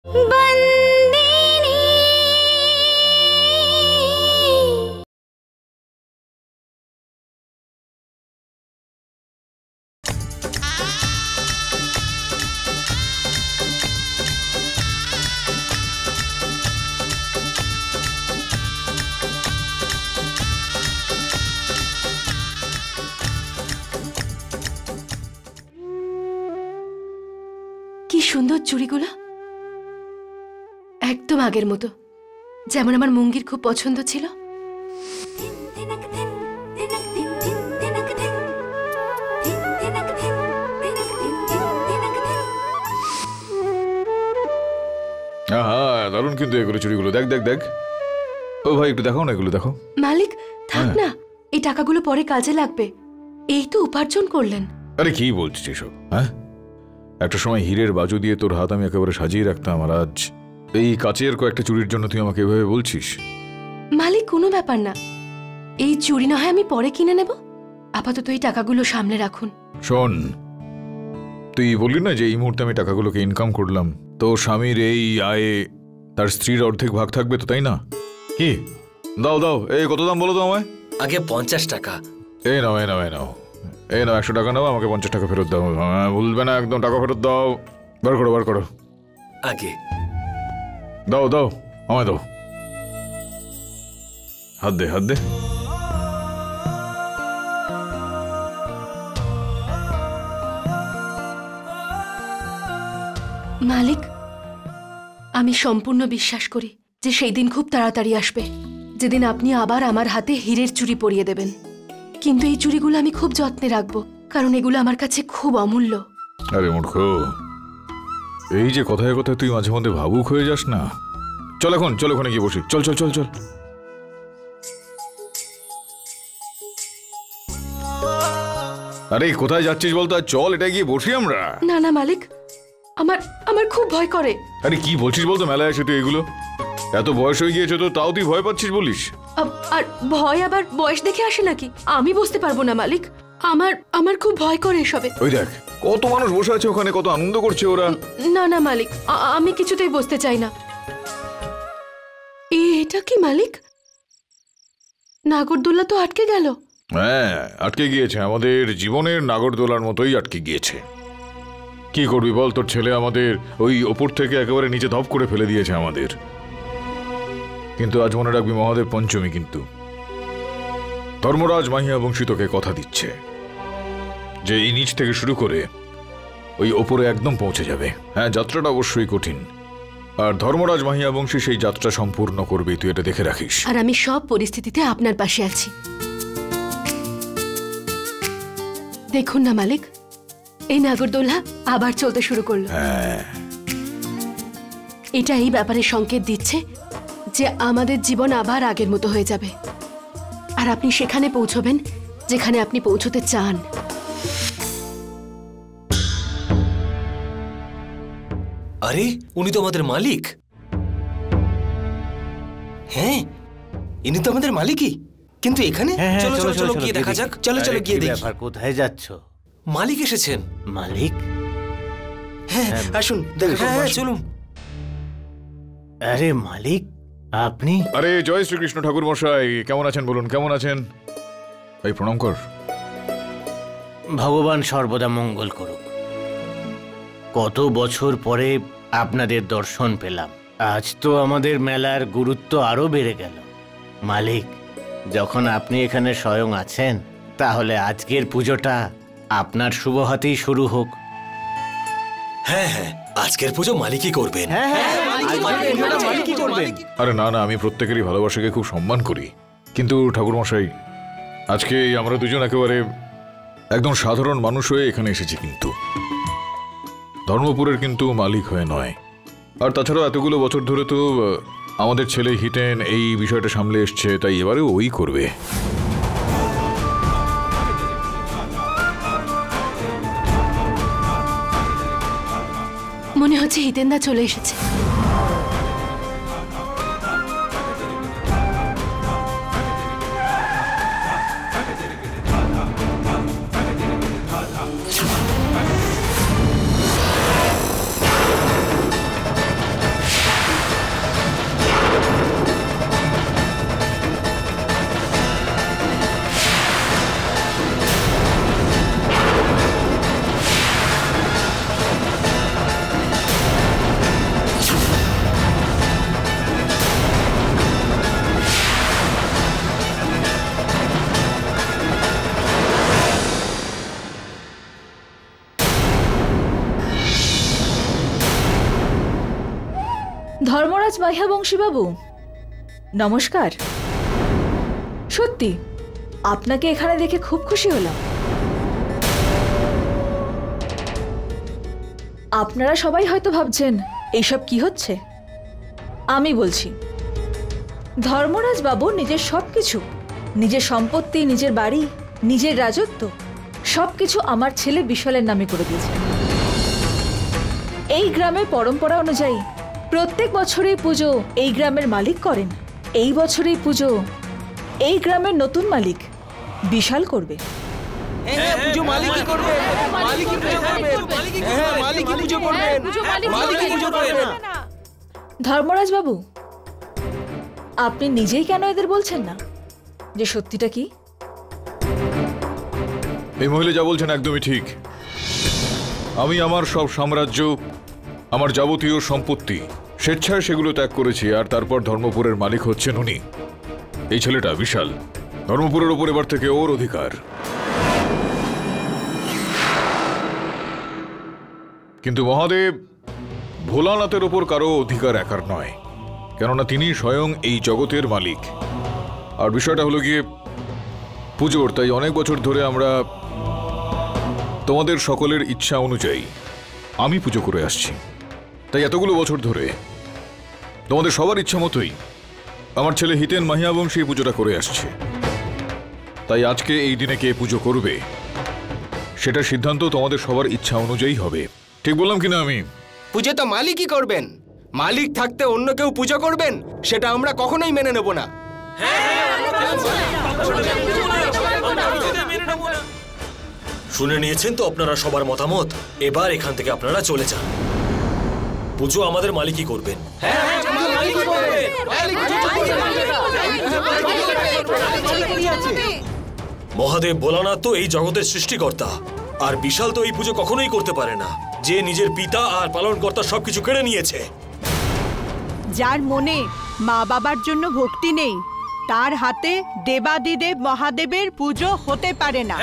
কি সুন্দর চুড়িগুলো, একদম আগের মতো, যেমন আমার মুঙ্গির খুব পছন্দ ছিল। দারুণ কিন্তু এগুলো চুড়িগুলো, দেখ দেখ দেখ। ও ভাই একটু দেখো না, এগুলো দেখো। মালিক থাক না, এই টাকাগুলো পরে কাজে লাগবে, এই তো উপার্জন করলেন। আরে কি বলছিস এসব? হ্যাঁ, একটা সময় হীরের বাজু দিয়ে তোর হাত আমি একেবারে সাজিয়ে রাখতাম, আর আজ এই কাচের কয়েকটা চুড়ির জন্য তুই আমাকে এভাবে বলছিস? মালিক কোনো ব্যাপার না, এই চুড়ি না হয় আমি পরে কিনে নেব, আপাতত এই টাকাগুলো সামনে রাখুন। শোন, তুই বললি না যে এই মুহূর্তে আমি টাকাগুলোকে ইনকাম করলাম, তো স্বামীর এই আয়ে তার স্ত্রীর অর্ধেক ভাগ থাকবে তো, তাই না? কি দাও দাও, এই কত দাম বলো তো আমায়? আগে 50 টাকা। এই নাও এই নাও এই নাও, এই নাও 100 টাকা নাও, আমাকে 50 টাকা ফেরত দাও। ভুলবে না একদম, টাকা ফেরত দাও। বার করো বার করো, আগে দাও দাও, আমায় দাও। হাত দে হাত দে। মালিক, আমি সম্পূর্ণ বিশ্বাস করি যে সেই দিন খুব তাড়াতাড়ি আসবে, যেদিন আপনি আবার আমার হাতে হীরের চুড়ি পরিয়ে দেবেন। কিন্তু এই চুড়িগুলো আমি খুব যত্নে রাখবো, কারণ এগুলো আমার কাছে খুব অমূল্য। আরে মূর্খ, এই যে কথায় কথায় তুই মাঝে মধ্যে ভাবুক হয়ে যাস না। চল এখন, চল ওখানে গিয়ে বসি, চল চল চল চল। আরে কোথায় যাচ্ছিস বলতো? চল, এটা গিয়ে বসি আমরা। না না মালিক, আমার আমার খুব ভয় করে। আরে কি বলছিস বলতো, মেলায় এসে তুই এগুলো, এত বয়স হয়ে গিয়েছে তো তাও তুই ভয় পাচ্ছিস বলিস? আর ভয় আবার বয়স দেখে আসে নাকি? আমি বসতে পারবো না মালিক, আমার আমার খুব ভয় করে এসবে। ওই দেখ কত মানুষ বসে আছে ওখানে, কত আনন্দ করছে ওরা। না না মালিক, আমি কিছুতেই বসতে চাই না। এটা কি মালিক? নাগরদোল্লা তো আটকে গেল। হ্যাঁ আটকে গিয়েছে, আমাদের জীবনের নাগরদোলার মতোই আটকে গিয়েছে। কি করবি বল, তোর ছেলে আমাদের ওই ওপর থেকে একেবারে নিচে ধপ করে ফেলে দিয়েছে আমাদের। কিন্তু আজ মনে রাখবি মহাদেব পঞ্চমী, কিন্তু ধর্মরাজ মাহিয়া বংশী তোকে কথা দিচ্ছে যে এই নিচ থেকে শুরু করে ওই ওপরে একদম পৌঁছে যাবে। হ্যাঁ, যাত্রাটা অবশ্যই কঠিন, আর ধর্মরাজ মাহিয়া বংশী সেই যাত্রা সম্পূর্ণ করবে, তুই এটা দেখে রাখিস। আর আমি সব পরিস্থিতিতে আপনার পাশে আছি। দেখুন না মালিক, এই নাগরদোল্লা আবার চলতে শুরু করলো। এটা এই ব্যাপারে সংকেত দিচ্ছে যে আমাদের জীবন আবার আগের মতো হয়ে যাবে, আর আপনি সেখানে পৌঁছবেন যেখানে আপনি পৌঁছতে চান। আরে উনি তো আমাদের মালিক। হ্যাঁ, ইনি তো আমাদের মালিকই, কিন্তু এখানে চলো চলো চলো গিয়ে দেখা যাক। চলো চলো গিয়ে দেখি। কোথায় যাচ্ছ? মালিক এসেছেন। মালিক? হ্যাঁ আসুন, হ্যাঁ চলুন। আরে মালিক আপনি? আরে জয় শ্রীকৃষ্ণ ঠাকুর মশাই, কেমন আছেন বলুন, কেমন আছেন? ভাই প্রণাম কর। ভগবান সর্বদা মঙ্গল করুক। কত বছর পরে আপনাদের দর্শন পেলাম, আজ তো আমাদের মেলার গুরুত্ব আরো বেড়ে গেল। মালিক, যখন আপনি এখানে স্বয়ং আছেন, তাহলে আজকের পুজোটা আপনার শুভ হাতেই শুরু হোক। হ্যাঁ হ্যাঁ, আজকের পুজো মালিকই করবেন। আরে না না, আমি প্রত্যেকেরই ভালোবাসাকে খুব সম্মান করি, কিন্তু ঠাকুর মশাই আজকে আমরা দুজন একেবারে একদম সাধারণ মানুষ হয়ে এখানে এসেছি, কিন্তু ধর্মপুরের কিন্তু মালিক হয়ে নয়। আর তাছাড়া এতগুলো বছর ধরে তো আমাদের ছেলে হিতেন এই বিষয়টা সামলে এসছে, তাই এবারে ওই করবে। মনে হচ্ছে হিতেনদা চলে এসেছে। ধর্মরাজ মাহিয়াবংশী বাবু, নমস্কার। সত্যি আপনাকে এখানে দেখে খুব খুশি হলাম। আপনারা সবাই হয়তো ভাবছেন এইসব কি হচ্ছে। আমি বলছি, ধর্মরাজ বাবু নিজের সবকিছু, নিজের সম্পত্তি, নিজের বাড়ি, নিজের রাজত্ব সবকিছু আমার ছেলে বিশালের নামে করে দিয়েছে। এই গ্রামের পরম্পরা অনুযায়ী প্রত্যেক বছরই পুজো এই গ্রামের মালিক করেন। এই বছরই পুজো এই গ্রামের নতুন মালিক বিশাল করবে। হ্যাঁ, পুজো মালিকই করবে, মালিকই পুজো করবে, হ্যাঁ, মালিকই পুজো করবেন, মালিকই পুজো করবেন। ধর্মরাজ বাবু, আপনি নিজেই কেন এদের বলছেন না যে সত্যিটা কি? এই মহিলা যা বলছেন একদমই ঠিক। আমি আমার সব সাম্রাজ্য, আমার যাবতীয় সম্পত্তি স্বেচ্ছায় সেগুলো ত্যাগ করেছি, আর তারপর ধর্মপুরের মালিক হচ্ছেন উনি, এই ছেলেটা বিশাল। ধর্মপুরের ওপর এবার থেকে ওর অধিকার। কিন্তু মহাদেব, ভোলানাথের ওপর কারো অধিকার একার নয়, কেননা তিনি স্বয়ং এই জগতের মালিক। আর বিষয়টা হলো গিয়ে পুজোর, তাই অনেক বছর ধরে আমরা তোমাদের সকলের ইচ্ছা অনুযায়ী আমি পুজো করে আসছি। তাই এতগুলো বছর ধরে তোমাদের সবার ইচ্ছা মতোই আমার ছেলে হিতেন মাহিয়াবংশী পুজোটা করে আসছে। তাই আজকে এই দিনে কে পুজো করবে সেটা সিদ্ধান্ত তোমাদের সবার ইচ্ছা অনুযায়ী হবে। ঠিক বললাম কিনা আমি? পুজো তো মালিকই করবেন। মালিক থাকতে অন্য কেউ পুজো করবেন, সেটা আমরা কখনোই মেনে নেব না। শুনে নিয়েছেন তো আপনারা সবার মতামত। এবার এখান থেকে আপনারা চলে যান। পুজো আমাদের মালিকই করবেন। মহাদেব ভোলানাথ তো এই জগতের সৃষ্টিকর্তা, আর বিশাল তো এই পুজো কখনোই করতে পারে না, যে নিজের পিতা আর পালনকর্তা সবকিছু কেড়ে নিয়েছে। যার মনে মা বাবার জন্য ভক্তি নেই, তার হাতে দেবাদিদেব মহাদেবের পুজো হতে পারে না।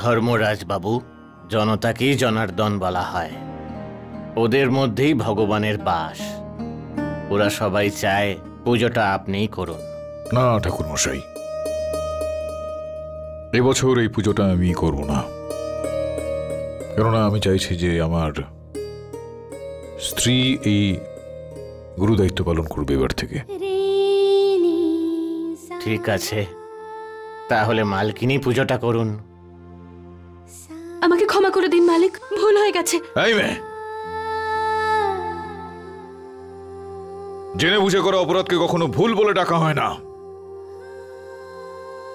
ধর্মরাজ বাবু, জনতাকেই জনার্দন বলা হয়। ওদের মধ্যেই ভগবানের বাস। ওরা সবাই চায় পুজোটা আপনিই করুন। না ঠাকুর মশাই, এবছর এই পুজোটা আমি করব না, কেননা আমি চাইছি যে আমার স্ত্রী এই গুরু দায়িত্ব পালন করবে এবার থেকে। ঠিক আছে, তাহলে মালকিনী পুজোটা করুন। আমাকে ক্ষমা করে দিন মালিক, ভুল হয়ে গেছে। এই মেয়ে, জেনে বুঝে করা অপরাধকে কখনো ভুল বলে ডাকা হয় না।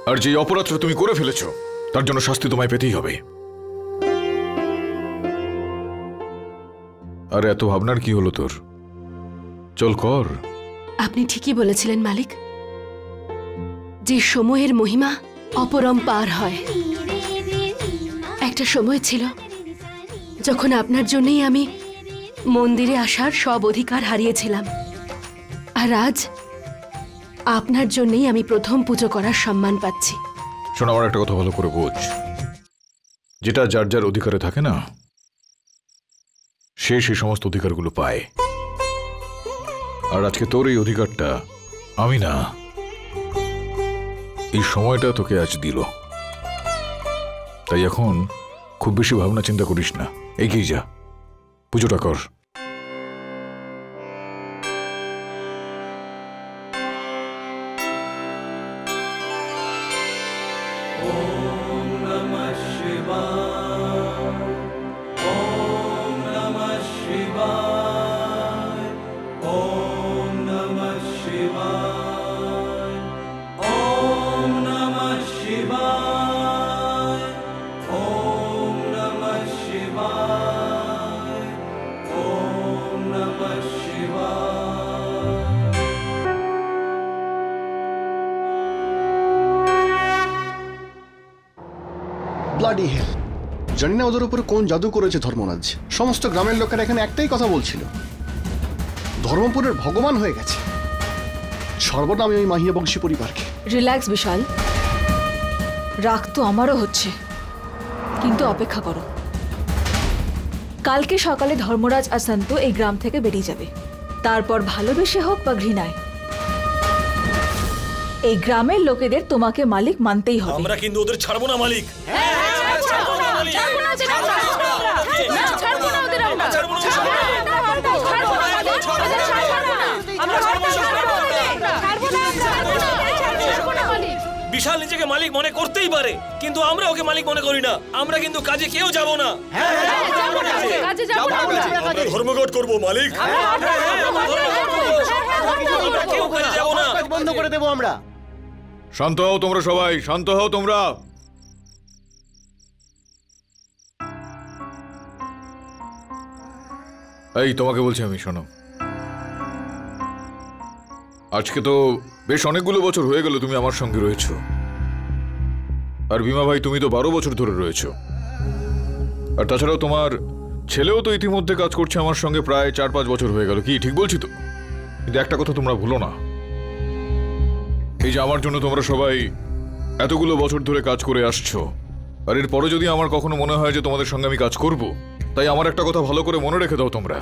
আর যে অপরাধটা তুমি করে ফেলেছো তার জন্য শাস্তি তোমায় পেতেই হবে। আর এত ভাবনার কি হলো তোর? চল কর। আপনি ঠিকই বলেছিলেন মালিক, যে সময়ের মহিমা অপরম্পার হয়। একটা সময় ছিল যখন আপনার জন্যই আমি মন্দিরে আসার সব অধিকার হারিয়েছিলাম, আর আজ আপনার জন্যই আমি প্রথম পুজো করার সম্মান পাচ্ছি। শোন, আমার একটা কথা ভালো করে বোঝ, যেটা যার যার অধিকারে থাকে না, সে সেই সমস্ত অধিকারগুলো পায়। আর আজকে তোর এই অধিকারটা আমি না, এই সময়টা তোকে আজ দিল। তাই এখন খুব বেশি ভাবনা চিন্তা করিস না, এগিয়ে যা, পুজোটা কর। ব্লাডি হেল, জানি না ওদের উপরে কোন জাদু করেছে ধর্মরাজ। সমস্ত গ্রামের লোকেরা এখানে একটাই কথা বলছিল, ধর্মপুরের ভগবান হয়ে গেছে। সর্বনামে ওই মাহিয়া বংশী পরিবারকে। রিল্যাক্স বিশাল, রাগ তো আমারও হচ্ছে, কিন্তু অপেক্ষা করো। কালকে সকালে ধর্মরাজ আর সন্তু এই গ্রাম থেকে বেরিয়ে যাবে। তারপর ভালোবেসে হোক বা ঘৃণায়, এই গ্রামের লোকেদের তোমাকে মালিক মানতেই হবে। আমরা কিন্তু ওদের ছাড়বো না মালিক। বিশাল নিজেকে মালিক মনে করতেই পারে, কিন্তু আমরা ওকে মালিক মনে করি না। আমরা কিন্তু কাজে কেউ যাব না। আমরা ধর্মঘট করব মালিক। কেউ কাজে যাব না, বন্ধ করে দেবো আমরা। শান্ত হও তোমরা সবাই, শান্ত হও তোমরা। এই তোমাকে বলছি আমি, শোনো, আজকে তো বেশ অনেকগুলো বছর হয়ে গেল তুমি আমার সঙ্গে রয়েছো। আর ভীমা ভাই, তুমি তো 12 বছর ধরে রয়েছো। আর তাছাড়াও তোমার ছেলেও তো ইতিমধ্যে কাজ করছে আমার সঙ্গে, প্রায় 4-5 বছর হয়ে গেল। কি ঠিক বলছি তো? কিন্তু একটা কথা তোমরা ভুলো না, এই যে আমার জন্য তোমরা সবাই এতগুলো বছর ধরে কাজ করে আসছো, আর এরপরে যদি আমার কখনো মনে হয় যে তোমাদের সঙ্গে আমি কাজ করব, তাই আমার একটা কথা ভালো করে মনে রেখে দাও তোমরা,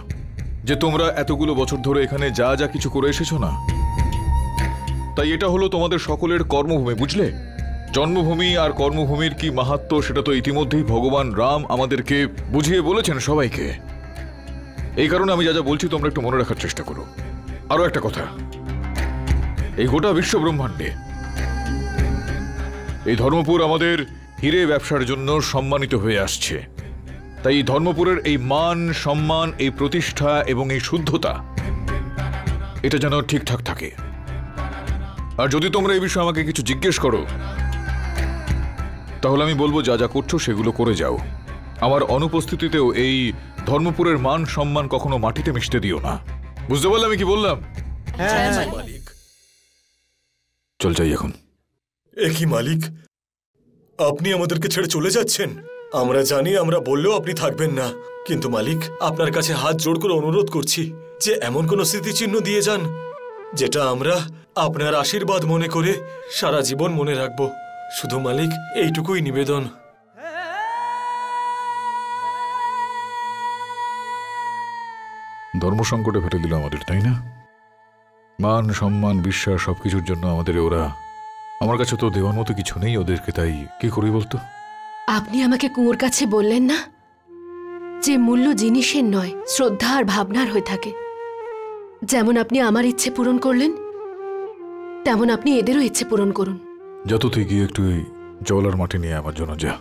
যে তোমরা এতগুলো বছর ধরে এখানে যা যা কিছু করে এসেছো না, তাই এটা হলো তোমাদের সকলের কর্মভূমি, বুঝলে? জন্মভূমি আর কর্মভূমির কি মাহাত্ম্য সেটা তো ইতিমধ্যেই ভগবান রাম আমাদেরকে বুঝিয়ে বলেছেন সবাইকে। এই কারণে আমি যা যা বলছি তোমরা একটু মনে রাখার চেষ্টা করো। আরো একটা কথা, এই গোটা বিশ্ব ব্রহ্মাণ্ডে এই ধর্মপুর আমাদের হিরে ব্যবসার জন্য সম্মানিত হয়ে আসছে। তাই এই ধর্মপুরের এই মান সম্মান, এই প্রতিষ্ঠা এবং এই শুদ্ধতা, এটা যেন ঠিকঠাক থাকে। আর যদি তোমরা এই বিষয়ে আমাকে কিছু জিজ্ঞেস করো, তাহলে আমি বলবো যা যা করছো সেগুলো করে যাও। আমার অনুপস্থিতিতেও এই ধর্মপুরের মান সম্মান কখনো মাটিতে মিশতে দিও না। বুঝতে পারলাম আমি কি বললাম? মালিক। চল যাই এখন। এ কি মালিক, আপনি আমাদেরকে ছেড়ে চলে যাচ্ছেন? আমরা জানি আমরা বললেও আপনি থাকবেন না, কিন্তু মালিক আপনার কাছে হাত জোড় করে অনুরোধ করছি যে এমন কোন স্মৃতিচিহ্ন দিয়ে যান যেটা আমরা আপনার আশীর্বাদ মনে করে সারা জীবন মনে রাখবো। শুধু মালিক এইটুকুই নিবেদন। ধর্ম সংকটে ফেলে দিল আমাদের, তাই না? মান সম্মান বিশ্বাস সবকিছুর জন্য আমাদের ওরা, আমার কাছে তো দেওয়ার মতো কিছু নেই ওদেরকে, তাই কি করি বলতো? আপনি আমাকে কুঁয়োর কাছে বললেন না যে মূল্য জিনিসের নয়, শ্রদ্ধা আর ভাবনার হয়ে থাকে। যেমন আপনি আমার ইচ্ছে পূরণ করলেন, তেমন আপনি এদেরও ইচ্ছে পূরণ করুন। যত তুই গিয়ে একটু এই জল আর মাটি নিয়ে আমার জন্য যা।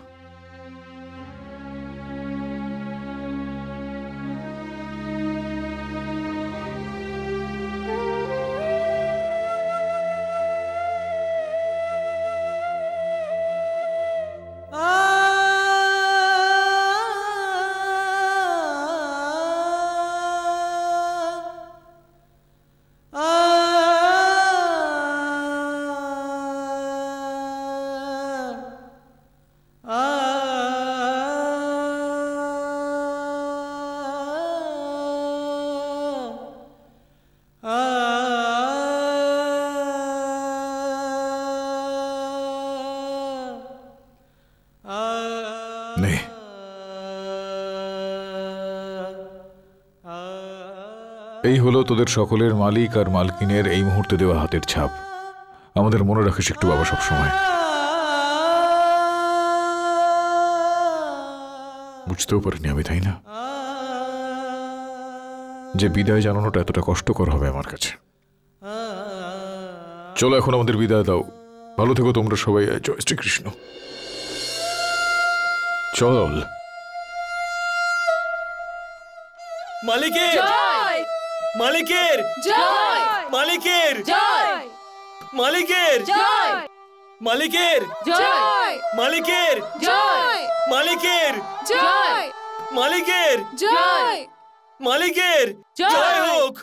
নে, এই হলো তোদের সকলের মালিক আর মালকিনের এই মুহূর্তে দেওয়া হাতের ছাপ। আমাদের মনে রাখিস একটু বাবা সব সময়। বুঝতেও পারিনি আমি, তাই না, যে বিদায় জানানোটা এতটা কষ্টকর হবে আমার কাছে। চলো এখন আমাদের বিদায় দাও। ভালো থেকো তোমরা সবাই। জয় শ্রীকৃষ্ণ। চল। মালিকের জয় মালিকের জয় মালিকের জয় মালিকের জয় মালিকের জয় মালিকের জয় মালিকের জয় মালিকের জয় মালিকের জয়। জয় হোক।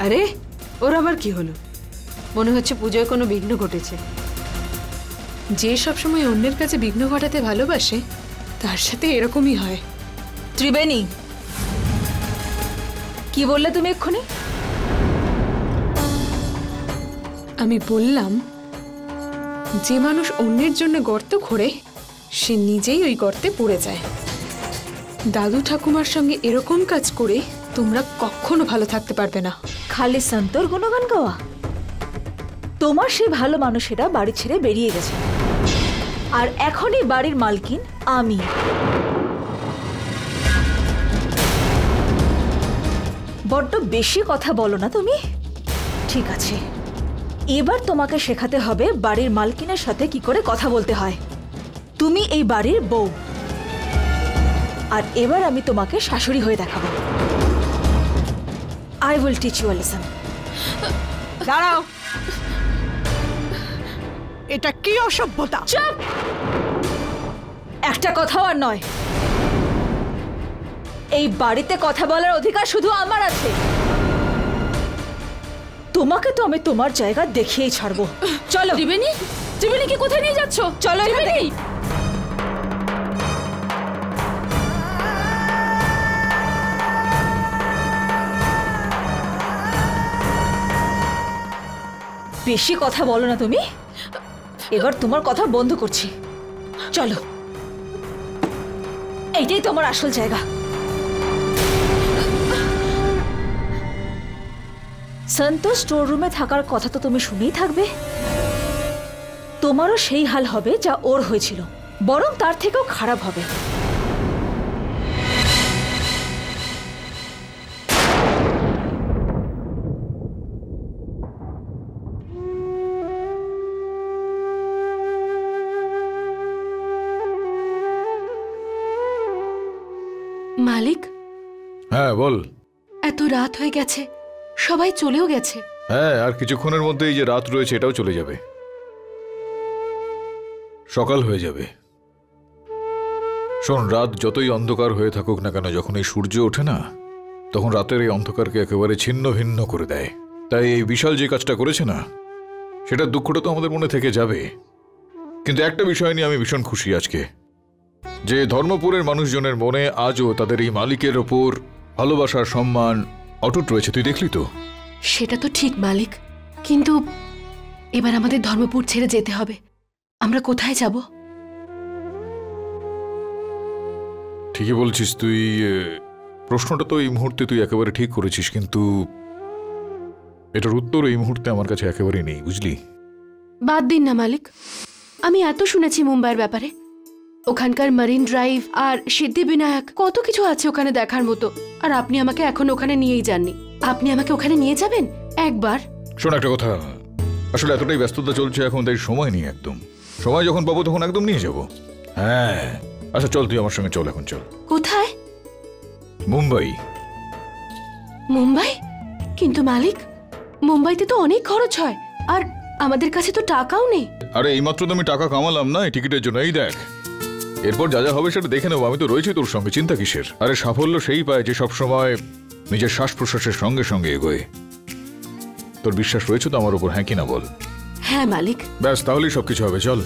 আরে ওর আবার কি হলো? মনে হচ্ছে পুজোয় কোনো বিঘ্ন ঘটেছে। যে সবসময় অন্যের কাছে বিঘ্ন ঘটাতে ভালোবাসে তার সাথে এরকমই হয়। ত্রিবেণী, কি বললে তুমি এক্ষুনি? আমি বললাম, যে মানুষ অন্যের জন্য গর্ত খোঁড়ে সে নিজেই ওই গর্তে পড়ে যায়। দাদু ঠাকুমার সঙ্গে এরকম কাজ করে তোমরা কখনো ভালো থাকতে পারবে না। খালি সন্তোর গুণগান গাওয়া? তোমার সেই ভালো মানুষেরা বাড়ি ছেড়ে বেরিয়ে গেছে, আর এখনই বাড়ির মালকিন আমি। বড্ড বেশি কথা বলো না তুমি। ঠিক আছে, এবার তোমাকে শেখাতে হবে বাড়ির মালকিনের সাথে কি করে কথা বলতে হয়। তুমি এই বাড়ির বউ, আর এবার আমি তোমাকে শাশুড়ি হয়ে দেখাবো। I will teach you a lesson. দাঁড়াও, এটা কি অসভ্যতা? চুপ! একটা কথাও আর নয়। এই বাড়িতে কথা বলার অধিকার শুধু আমার আছে। তোমাকে তো আমি তোমার জায়গা দেখিয়েই ছাড়বো। চলো। ত্রিবেণী, ত্রিবেণীকে কোথায় নিয়ে যাচ্ছ? চলো ত্রিবেণী। বেশি কথা বলো না তুমি। এবার তোমার কথা বন্ধ করছি। চলো, এইটাই তোমার আসল জায়গা। সন্তোষ স্টোর রুমে থাকার কথা তো তুমি শুনেই থাকবে। তোমারও সেই হাল হবে যা ওর হয়েছিল, বরং তার থেকেও খারাপ হবে। মালিক, হ্যাঁ বল। এত রাত হয়ে গেছে, সবাই চলেও গেছে। হ্যাঁ, আর কিছুক্ষণের মধ্যে এই যে রাত রয়েছে এটাও চলে যাবে, সকাল হয়ে যাবে। শোন, রাত যতই অন্ধকার হয়ে থাকুক না কেন, যখন এই সূর্য ওঠে না, তখন রাতের এই অন্ধকারকে একেবারে ছিন্ন ভিন্ন করে দেয়। তাই এই বিশাল যে কাজটা করেছে না, সেটার দুঃখটা তো আমাদের মনে থেকে যাবে। কিন্তু একটা বিষয় নিয়ে আমি ভীষণ খুশি আজকে, যে ধর্মপুরের মানুষজনের মনে আজও তাদের এই মালিকের ওপর ভালোবাসার সম্মান অটুট রয়েছে। তুই দেখলি তো? সেটা তো ঠিক মালিক, কিন্তু এবার আমাদের ধর্মপুর ছেড়ে যেতে হবে। আমরা কোথায় যাব? ঠিকই বলছিস তুই। প্রশ্নটা তো এই মুহূর্তে তুই একেবারে ঠিক করেছিস, কিন্তু এটার উত্তর এই মুহূর্তে আমার কাছে একেবারে নেই, বুঝলি? বাদ দিন না মালিক, আমি এত শুনেছি মুম্বাইয়ের ব্যাপারে। ওখানকার মারিন ড্রাইভ আর সিদ্ধিবিনায়ক, কত কিছু আছে ওখানে দেখার মতো, আর আপনি আমাকে এখন ওখানে নিয়েই যাননি। আপনি আমাকে ওখানে নিয়ে যাবেন একবার? শোন একটা কথা, আসলে এতটাই ব্যস্ততা চলছে এখন, তাই সময় নেই একদম। সময় যখন পাবো তখন একদম নিয়ে যাব। হ্যাঁ, আচ্ছা চল, তুই আমার সঙ্গে চল, এখন চল। কোথায়? মুম্বাই। মুম্বাই? কিন্তু মালিক, মুম্বাইতে তো অনেক খরচ হয়, আর আমাদের কাছে তো টাকাও নেই। আরে এইমাত্র তো আমি টাকা কামালাম না এই টিকিটের জন্য। এই দেখ, এরপর যা যা হবে সেটা দেখে নেবো। আমি তো রয়েছি তোর সঙ্গে, চিন্তা কিসের? আরে সাফল্য সেই পায় যে সবসময় নিজের শ্বাস প্রশ্বাসের সঙ্গে সঙ্গে এগোয়। তোর বিশ্বাস রয়েছে তো আমার উপর, হ্যাঁ কিনা বল? হ্যাঁ মালিক। ব্যাস, তাহলেই সবকিছু হবে। চল।